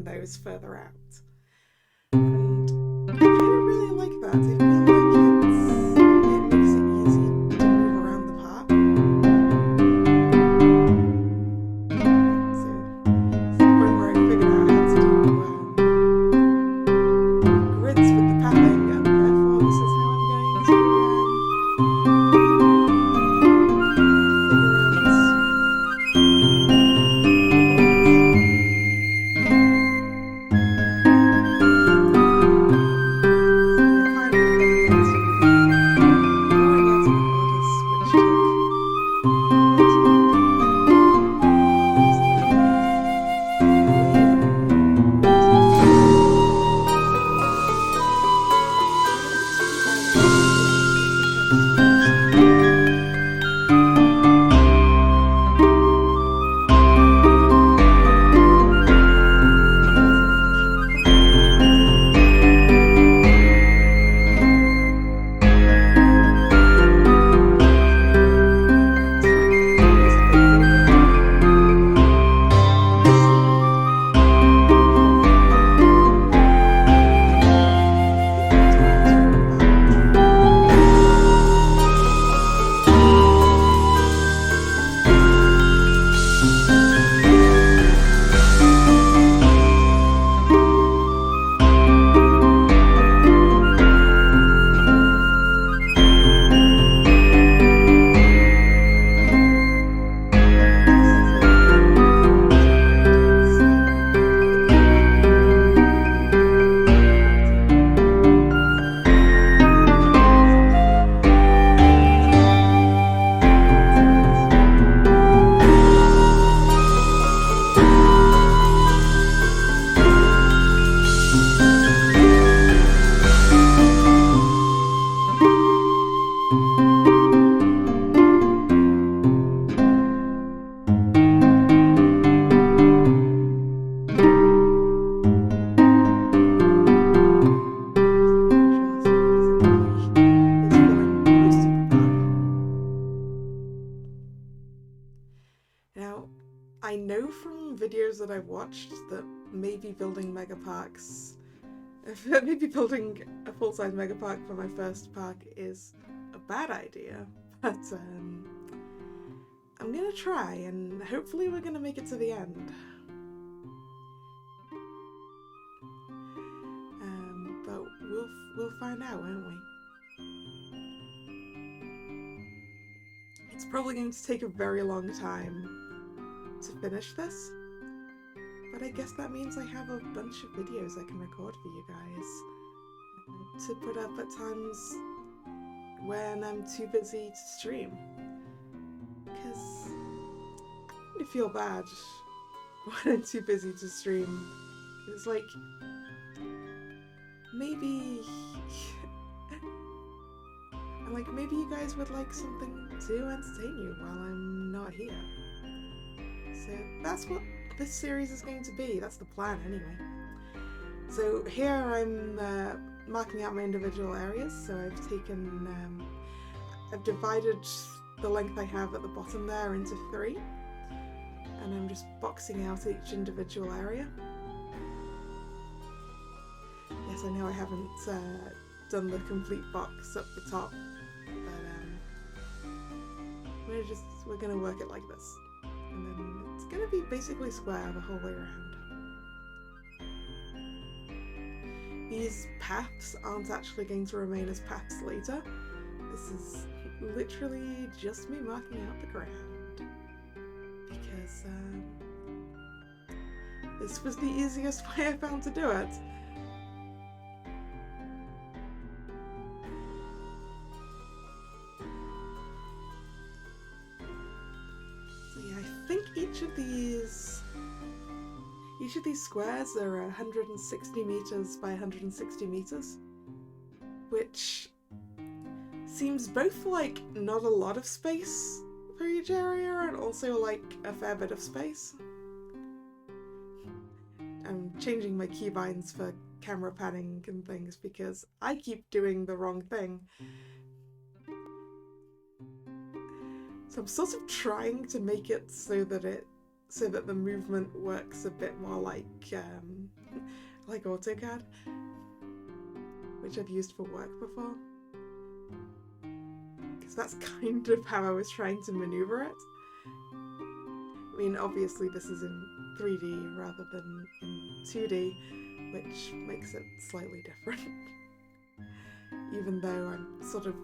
those further out. And I kind of really like that. I feel like it makes it easy to move around the park. So it's the point where I figured out how to do grids with the pathing, and therefore this is how I'm going to I know from videos that I've watched that maybe building mega parks, maybe building a full-size mega park for my first park is a bad idea, but I'm gonna try, and hopefully we're gonna make it to the end. But we'll find out, won't we? It's probably going to take a very long time to finish this, but I guess that means I have a bunch of videos I can record for you guys to put up at times when I'm too busy to stream, because I kind of feel bad when I'm too busy to stream. It's like, maybe maybe you guys would like something to entertain you while I'm not here. So that's what this series is going to be. That's the plan anyway. So here I'm marking out my individual areas. So I've divided the length I have at the bottom there into 3. And I'm just boxing out each individual area. Yes, I know I haven't done the complete box up the top, but we're gonna work it like this. And then it's going to be basically square the whole way around. These paths aren't actually going to remain as paths later. This is literally just me marking out the ground. Because this was the easiest way I found to do it. Each of these squares are 160 meters by 160 meters, which seems both like not a lot of space for each area and also like a fair bit of space. I'm changing my keybinds for camera panning and things because I keep doing the wrong thing. So I'm sort of trying to make it so that the movement works a bit more like like AutoCAD, which I've used for work before. Because that's kind of how I was trying to maneuver it. I mean, obviously this is in 3D rather than in 2D, which makes it slightly different. Even though I'm sort of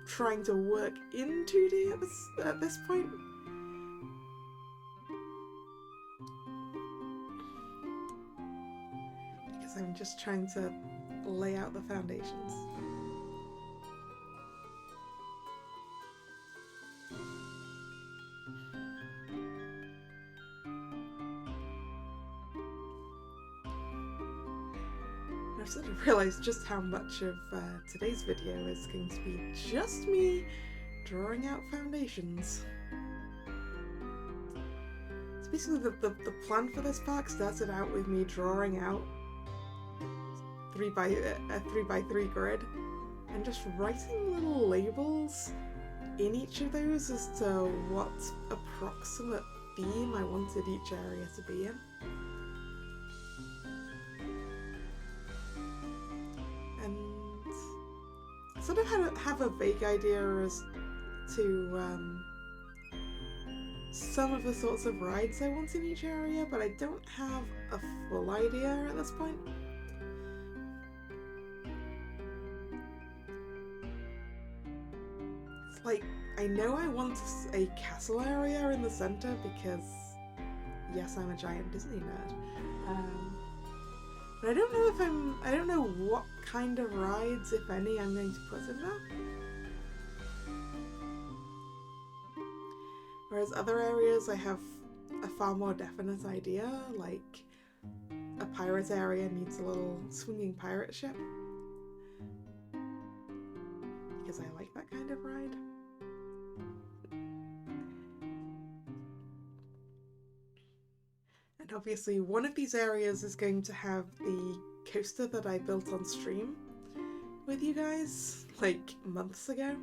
trying to work in 2D at this point. Because I'm just trying to lay out the foundations. I've sort of realised just how much of today's video is going to be just me drawing out foundations. So basically the plan for this park started out with me drawing out a 3x3 grid and just writing little labels in each of those as to what approximate theme I wanted each area to be in. Sort of have a vague idea as to some of the sorts of rides I want in each area, but I don't have a full idea at this point. It's like, I know I want a castle area in the center because, yes, I'm a giant Disney nerd. But I don't know I don't know what kind of rides, if any, I'm going to put in there. Whereas other areas I have a far more definite idea, like a pirate area needs a little swinging pirate ship. Because I like that kind of ride. And obviously one of these areas is going to have the coaster that I built on stream with you guys, like, months ago.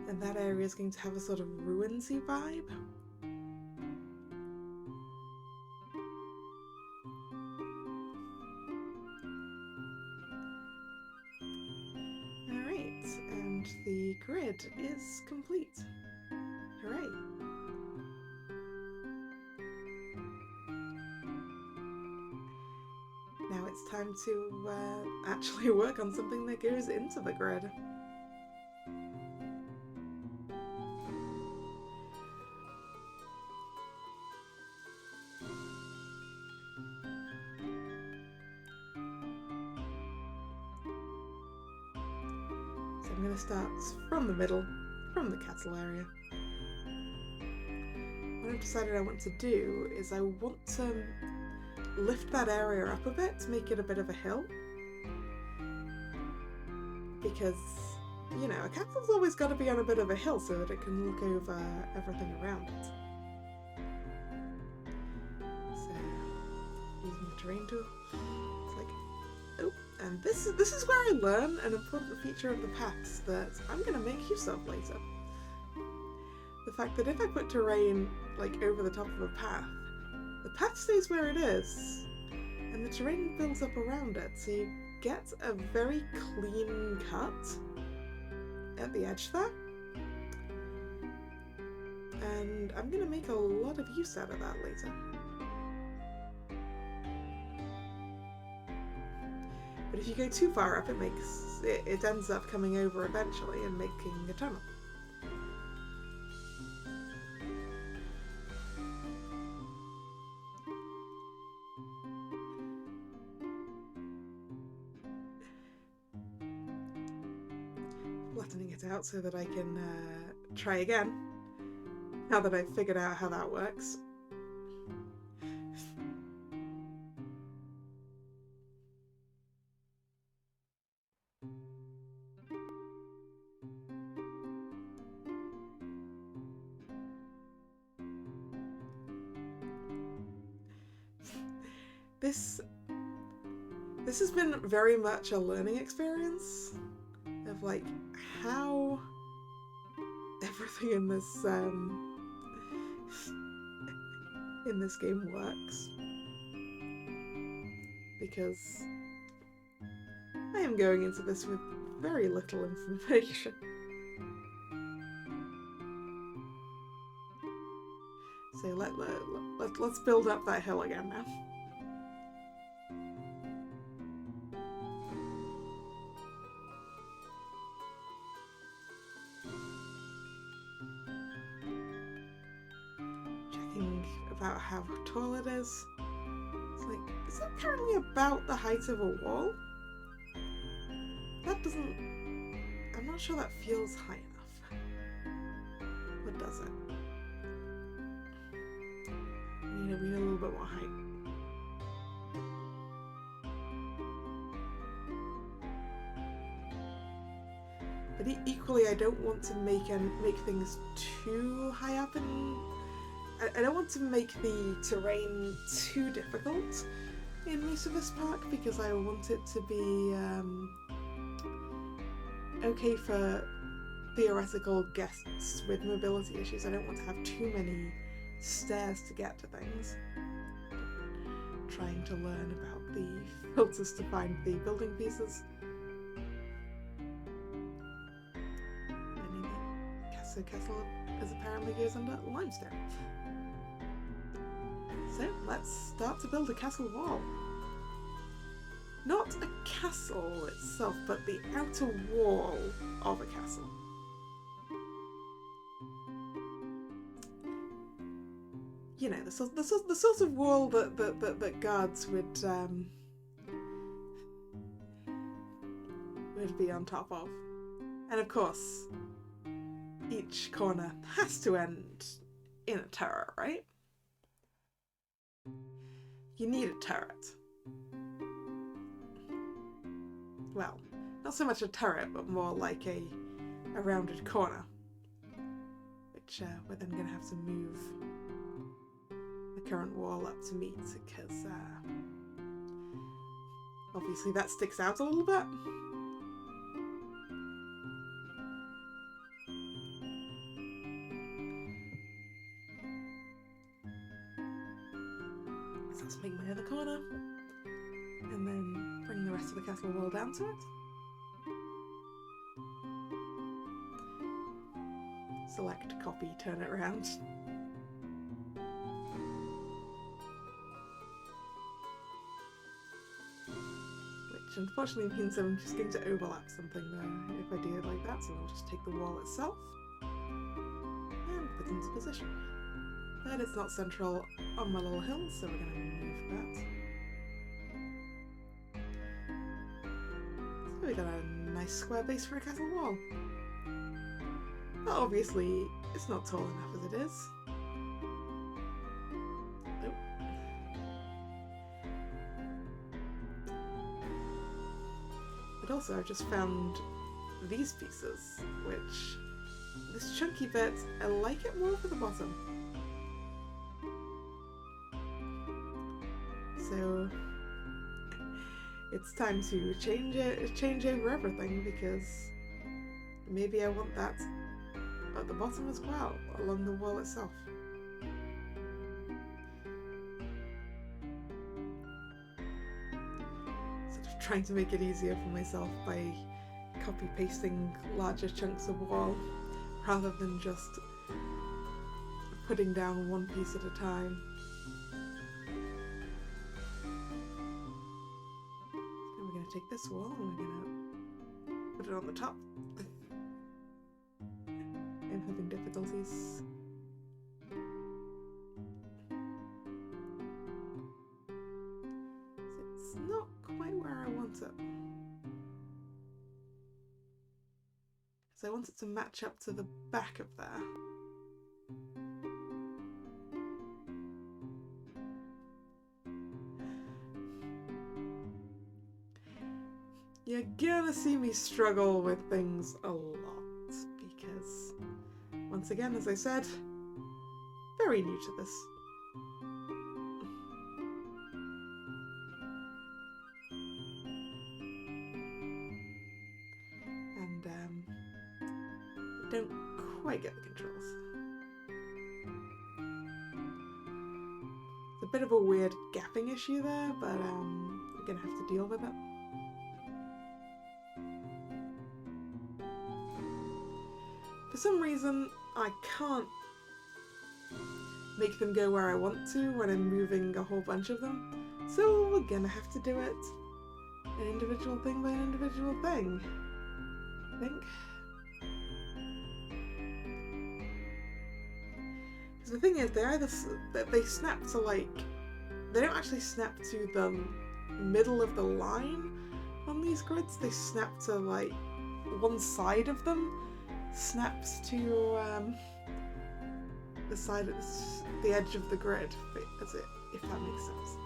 And that area is going to have a sort of ruinsy vibe. Alright, and the grid is complete. Hooray! Now it's time to actually work on something that goes into the grid. So I'm going to start from the middle, from the castle area. What I've decided I want to do is I want to lift that area up a bit to make it a bit of a hill. Because, you know, a castle's always got to be on a bit of a hill so that it can look over everything around it. So, using the terrain tool, it's like, oh, and this is where I learn an important feature of the paths that I'm going to make use of later. The fact that if I put terrain, like, over the top of a path, the path stays where it is, and the terrain builds up around it, so you get a very clean cut at the edge there. And I'm going to make a lot of use out of that later. But if you go too far up, it ends up coming over eventually and making a tunnel. Flattening it out so that I can try again, now that I've figured out how that works. This has been very much a learning experience of, like, how everything in this in this game works, because I am going into this with very little information. So let's build up that hill again now. Checking about how tall it is. It's like, is that currently about the height of a wall? That doesn't... I'm not sure that feels high enough. What does it? We need a little bit more height. But equally, I don't want to make things too high up, and I don't want to make the terrain too difficult in most of this park, because I want it to be okay for theoretical guests with mobility issues. I don't want to have too many stairs to get to things. Trying to learn about the filters to find the building pieces. So castle is apparently goes under limestone. So let's start to build a castle wall. Not a castle itself, but the outer wall of a castle. You know, the sort of wall that guards would be on top of. And of course, each corner has to end in a turret, right? You need a turret. Well, not so much a turret, but more like a rounded corner, which we're then going to have to move the current wall up to meet, because obviously that sticks out a little bit. So let's make my other corner, and then bring the rest of the castle wall down to it. Select, copy, turn it around. Which unfortunately means I'm just going to overlap something there if I do it like that, so I'll just take the wall itself and put it into position. But it's not central on my little hill, so we're going to remove that. So we got a nice square base for a castle wall. But obviously, it's not tall enough as it is. Nope. But also, I've just found these pieces, which, this chunky bit, I like it more for the bottom. So, it's time to change over everything, because maybe I want that at the bottom as well, along the wall itself. Sort of trying to make it easier for myself by copy-pasting larger chunks of wall, rather than just putting down one piece at a time. So we're going to take this wall and we're going to put it on the top. I'm having difficulties. It's not quite where I want it. So I want it to match up to the back of there. You're gonna see me struggle with things a lot, because once again, as I said, very new to this. And don't quite get the controls. a bit of a weird gapping issue there, but I'm gonna have to deal with it. For some reason, I can't make them go where I want to when I'm moving a whole bunch of them, so we're gonna have to do it an individual thing by an individual thing, I think. Because the thing is, they snap to like, they don't actually snap to the middle of the line on these grids, they snap to like one side of them snaps to the side of the edge of the grid, if that makes sense.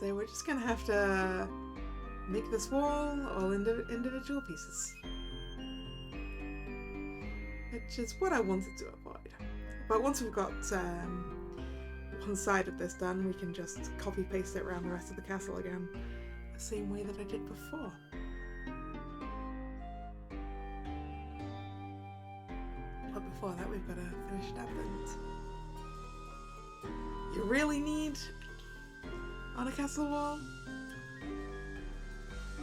So we're just gonna have to make this wall all individual pieces, which is what I wanted to avoid. But once we've got one side of this done, we can just copy paste it around the rest of the castle again, the same way that I did before. But before that, we've got to finish that bit. You really need on a castle wall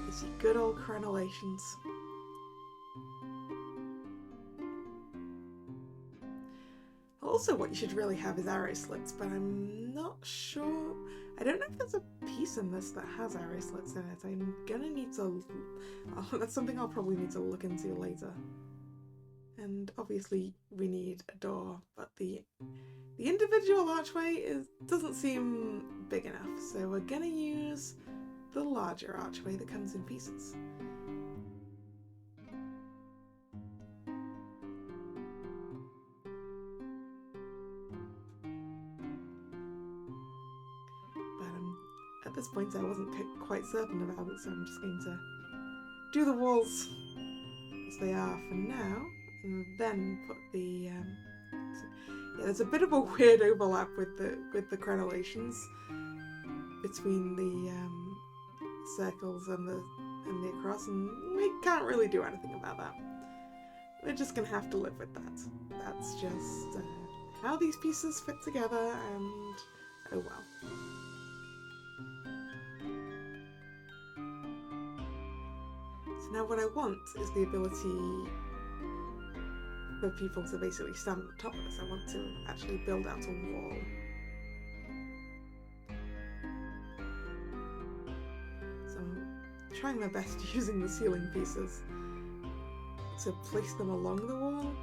is your good old crenellations. Also, what you should really have is arrow slits, but I'm not sure. I don't know if there's a piece in this that has arrow slits in it. I'm gonna need to. That's something I'll probably need to look into later. And obviously, we need a door, but the individual archway doesn't seem big enough, so we're gonna use the larger archway that comes in pieces. At this point I wasn't quite certain about it, so I'm just going to do the walls as they are for now, and then put the yeah, there's a bit of a weird overlap with the crenellations between the circles and the across, and we can't really do anything about that. We're just gonna have to live with that. That's just how these pieces fit together, and oh well. Now what I want is the ability for people to basically stand on top of this. I want to actually build out a wall. So I'm trying my best using the ceiling pieces to place them along the wall.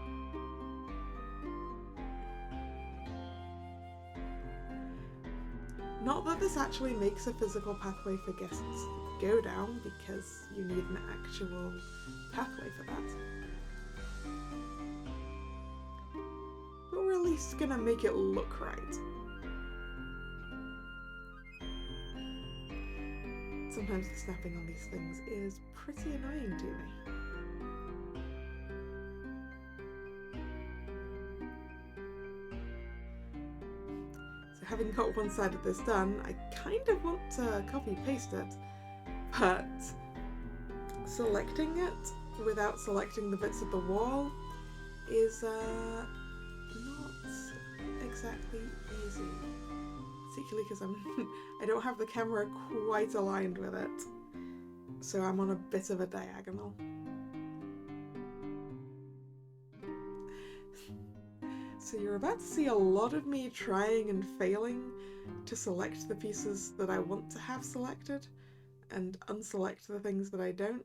Not that this actually makes a physical pathway for guests to go down, because you need an actual pathway for that. But we're at least gonna make it look right. Sometimes the snapping on these things is pretty annoying to me. Having got one side of this done, I kind of want to copy paste it, but selecting it without selecting the bits of the wall is not exactly easy, particularly because I don't have the camera quite aligned with it, so I'm on a bit of a diagonal. So you're about to see a lot of me trying and failing to select the pieces that I want to have selected and unselect the things that I don't.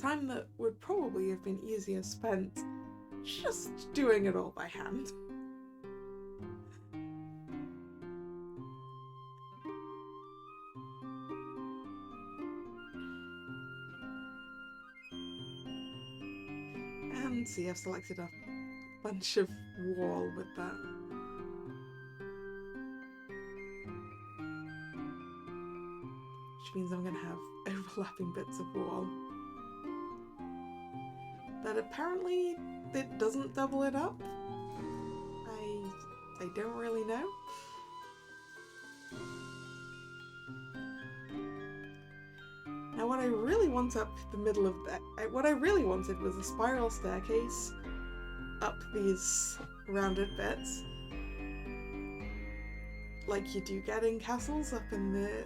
Time that would probably have been easier spent just doing it all by hand. And see, I've selected a bunch of wall with that. Which means I'm going to have overlapping bits of wall. But apparently it doesn't double it up. I don't really know. want up the middle of that. What I really wanted was a spiral staircase up these rounded bits, like you do get in castles up in the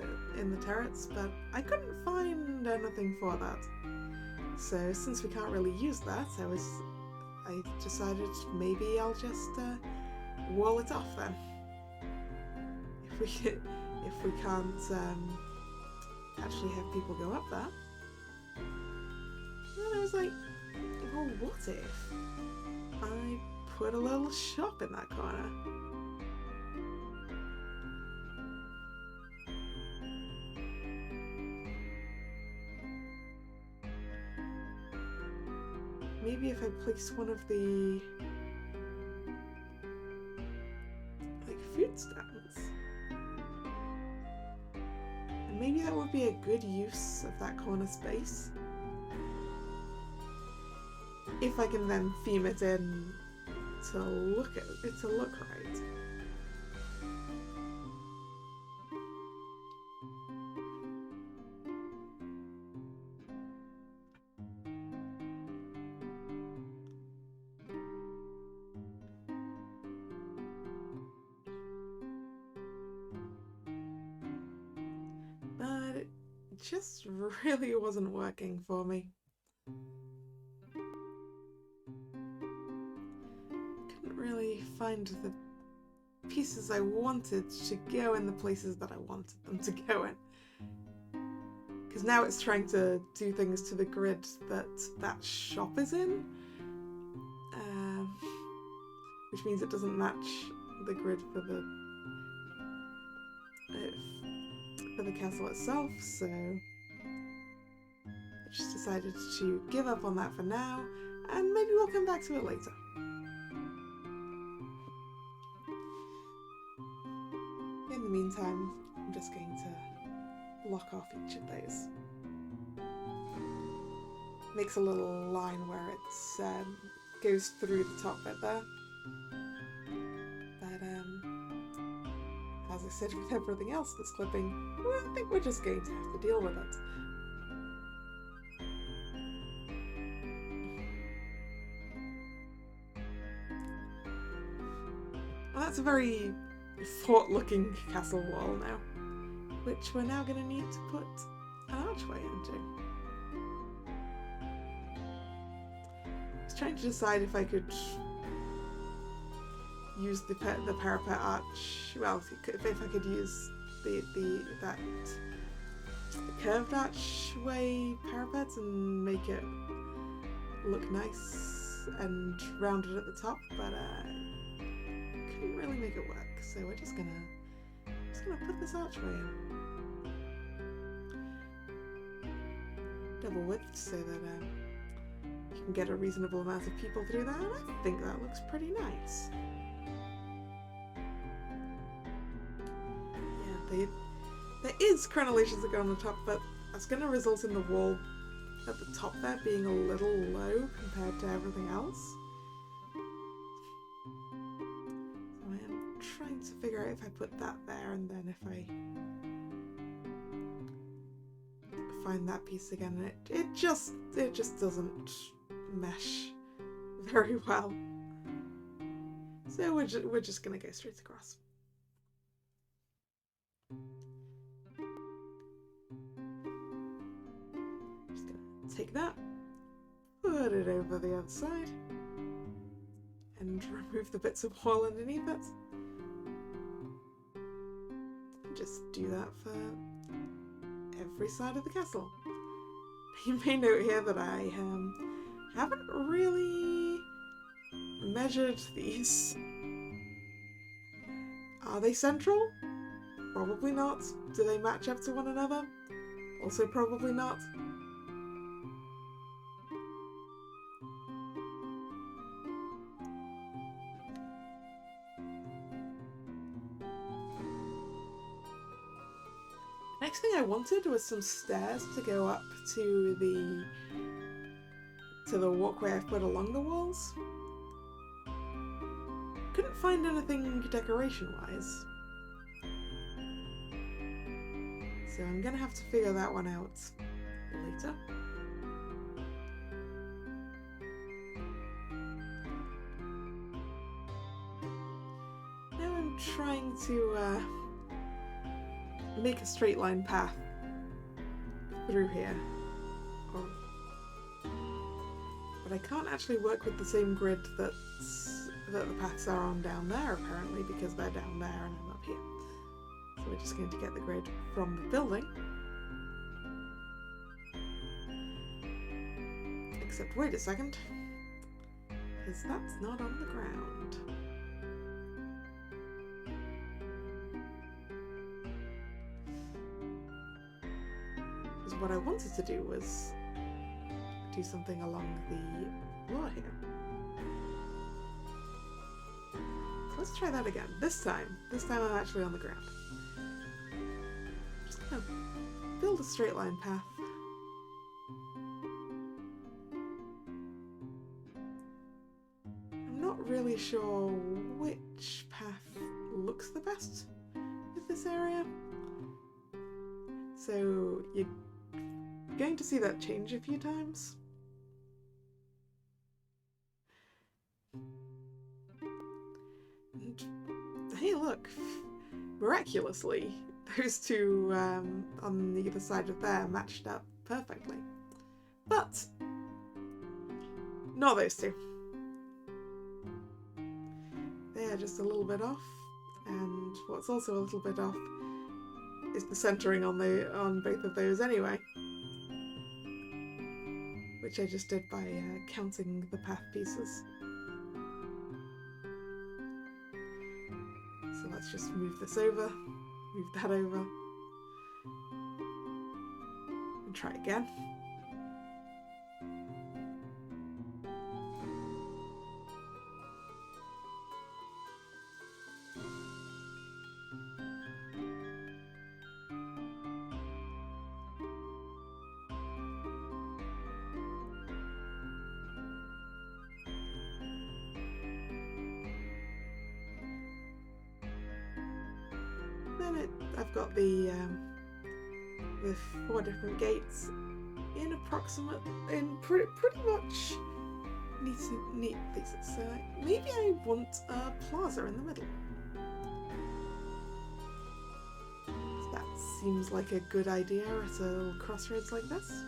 turrets, but I couldn't find anything for that. So since we can't really use that, I decided maybe I'll just wall it off then. If we can't actually have people go up there. And I was like, well, what if I put a little shop in that corner? Maybe if I place one of the food stands, and maybe that would be a good use of that corner space. If I can then theme it in to look right. But it just really wasn't working for me. Couldn't really find the pieces I wanted to go in the places that I wanted them to go in. Because now it's trying to do things to the grid that shop is in, which means it doesn't match the grid for the castle itself, so I just decided to give up on that for now, and maybe we'll come back to it later. In the meantime, I'm just going to block off each of those. Makes a little line where it goes through the top bit there. But as I said with everything else that's clipping, well, I think we're just going to have to deal with it. Well, that's a very fort-looking castle wall now, which we're now going to need to put an archway into. I was trying to decide if I could use the parapet arch. Well, if I could use the curved archway parapet and make it look nice and rounded at the top, but couldn't really make it work. So we're just gonna put this archway in. Double width so that you can get a reasonable amount of people through that, and I think that looks pretty nice. Yeah, there is crenellations that go on the top, but that's going to result in the wall at the top there being a little low compared to everything else. So I am trying to figure out if I put that there and then if I find that piece again, and it just doesn't mesh very well. So we're just gonna go straight across. Just gonna take that, put it over the other side, and remove the bits of wall underneath it. Just do that for every side of the castle. You may note here that I haven't really measured these. Are they central? Probably not. Do they match up to one another? Also probably not. Next thing I wanted was some stairs to go up to the walkway I've put along the walls. Couldn't find anything decoration-wise. So I'm gonna have to figure that one out later. Now I'm trying to make a straight line path through here. But I can't actually work with the same grid that the paths are on down there, apparently, because they're down there and I'm up here. So we're just going to get the grid from the building. Except, wait a second, because that's not on the ground. Because what I wanted to do was do something along the floor here. So let's try that again. This time I'm actually on the ground. Just gonna build a straight line path. I'm not really sure which path looks the best with this area. So you're going to see that change a few times. And hey, look! Miraculously, those two on either side of there matched up perfectly. But not those two. They are just a little bit off, and what's also a little bit off is the centering on both of those anyway. Which I just did by counting the path pieces. So let's just move this over, move that over, and try again. I've got the 4 different gates in pretty much neat pieces. So maybe I want a plaza in the middle. That seems like a good idea at a little crossroads like this.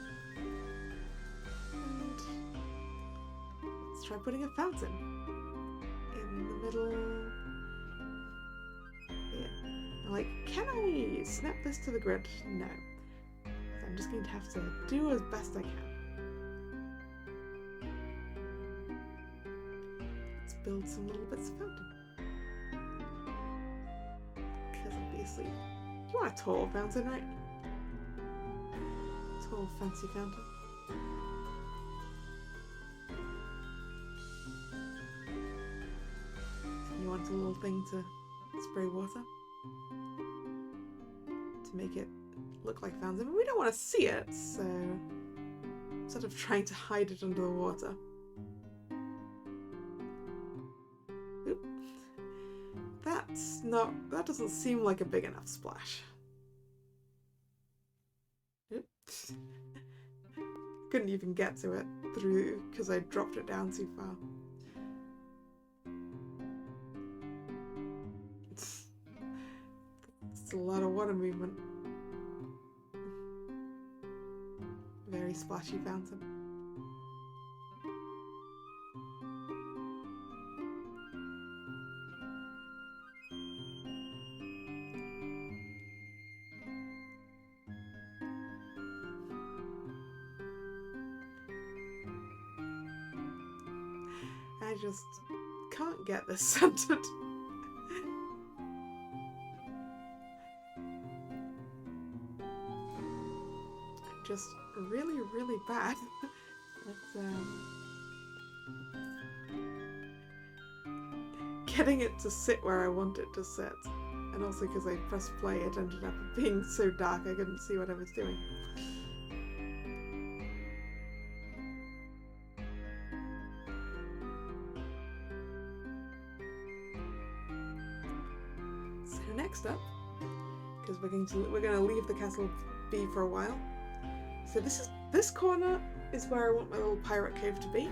And let's try putting a fountain in the middle. Like, can I snap this to the grid? No. So I'm just going to have to do as best I can. Let's build some little bits of fountain. Because obviously, you want a tall fountain, right? Tall, fancy fountain. And you want a little thing to spray water to make it look like fountain, but we don't want to see it, so instead of trying to hide it under the water. Oop. That doesn't seem like a big enough splash. Oops. Couldn't even get to it through because I dropped it down too far. It's a lot of water movement. Very splashy fountain. I just can't get this centered. Just really, really bad at getting it to sit where I want it to sit. And also because I pressed play, it ended up being so dark I couldn't see what I was doing. So next up, because we're going to leave the castle be for a while, So this corner is where I want my little pirate cove to be.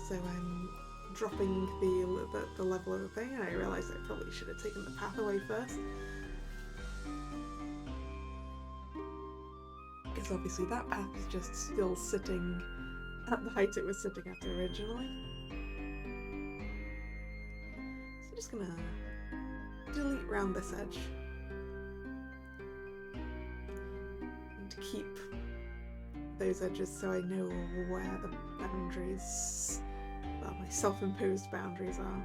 So I'm dropping the level of the thing, and I realised I probably should have taken the path away first. Because obviously that path is just still sitting at the height it was sitting at originally. So I'm just gonna delete round this edge. And keep those edges so I know where the boundaries, well, my self-imposed boundaries are.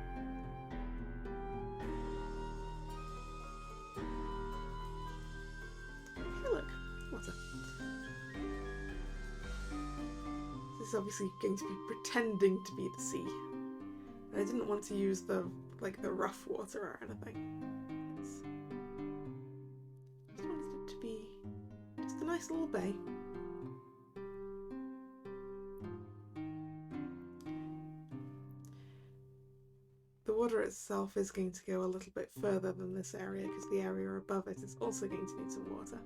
Hey look, water. This is obviously going to be pretending to be the sea. And I didn't want to use the rough water or anything. Just wanted it to be just a nice little bay. The water itself is going to go a little bit further than this area because the area above it is also going to need some water.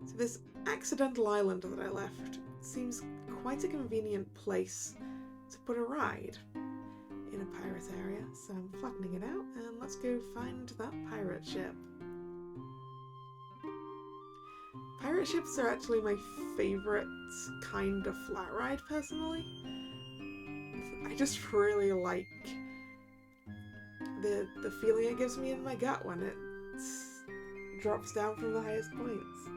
So this accidental island that I left seems quite a convenient place to put a ride in a pirate area, so I'm flattening it out and let's go find that pirate ship. Pirate ships are actually my favourite kind of flat ride personally. I just really like the feeling it gives me in my gut when it drops down from the highest points.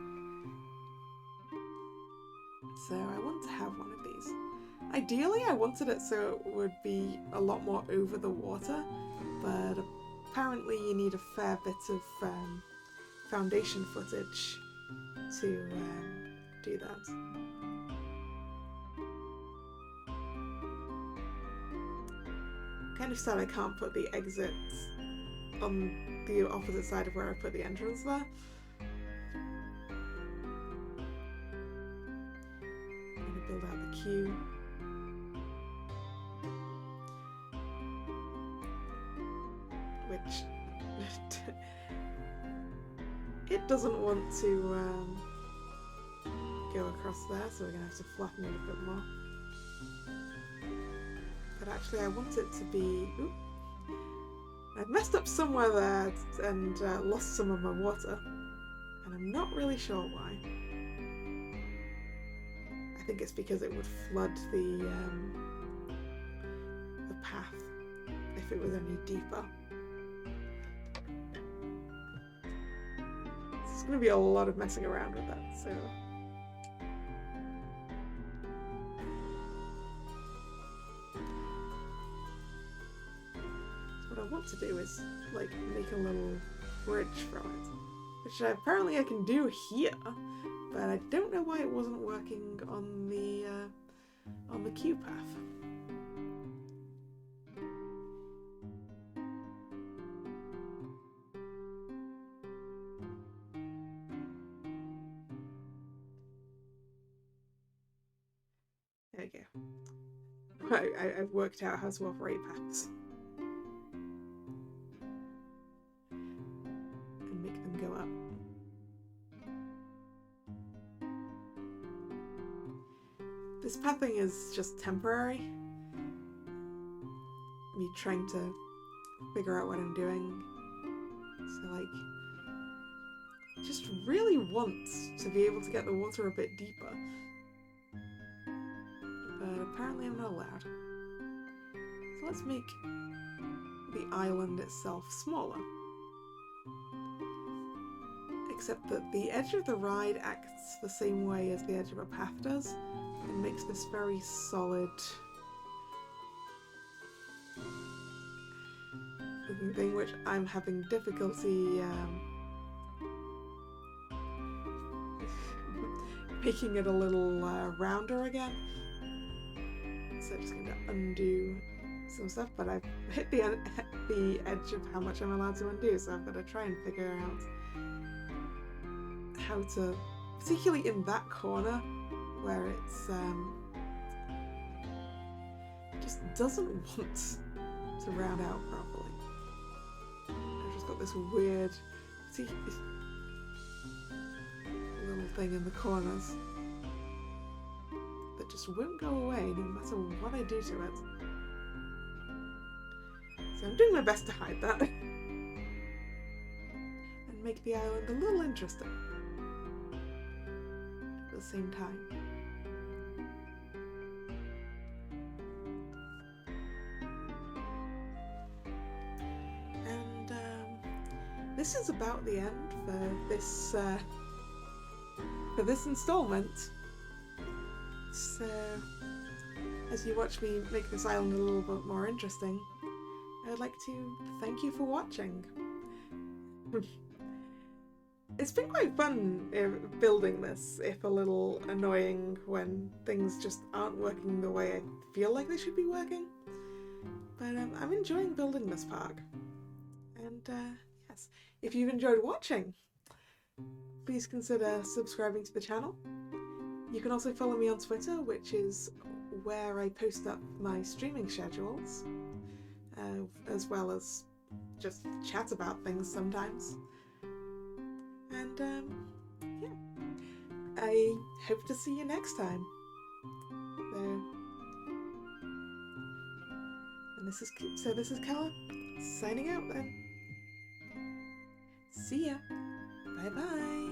So I want to have one of these. Ideally I wanted it so it would be a lot more over the water, but apparently you need a fair bit of foundation footage to do that. Kind of sad I can't put the exits on the opposite side of where I put the entrance there. I'm going to build out the queue. Which it doesn't want to go across there, so we're going to have to flatten it a bit more. But actually I want it to be... Ooh, I've messed up somewhere there and lost some of my water, and I'm not really sure why. I think it's because it would flood the path if it was any deeper. There's going to be a lot of messing around with that, so... What I want to do is, like, make a little bridge from it. Which apparently I can do here, but I don't know why it wasn't working on the queue path. There we go. I've worked out how to operate paths. And make them go up. This pathing is just temporary. Me trying to figure out what I'm doing. So, like, just really want to be able to get the water a bit deeper. But apparently I'm not allowed. So let's make the island itself smaller. Except that the edge of the ride acts the same way as the edge of a path does, and makes this very solid looking thing, which I'm having difficulty making it a little rounder again. So I'm just going to undo some stuff, but I've hit the edge of how much I'm allowed to undo, so I've got to try and figure out how to, particularly in that corner where it's just doesn't want to round out properly. I've just got this weird little thing in the corners. that just won't go away no matter what I do to it. So I'm doing my best to hide that. And make the island a little interesting. At the same time. And this is about the end for this installment. So as you watch me make this island a little bit more interesting, I would like to thank you for watching. It's been quite fun building this, if a little annoying when things just aren't working the way I feel like they should be working. But I'm enjoying building this park. And yes, if you've enjoyed watching, please consider subscribing to the channel. You can also follow me on Twitter, which is where I post up my streaming schedules, as well as just chat about things sometimes. And yeah, I hope to see you next time. So this is Kalla signing out then. See ya. Bye bye.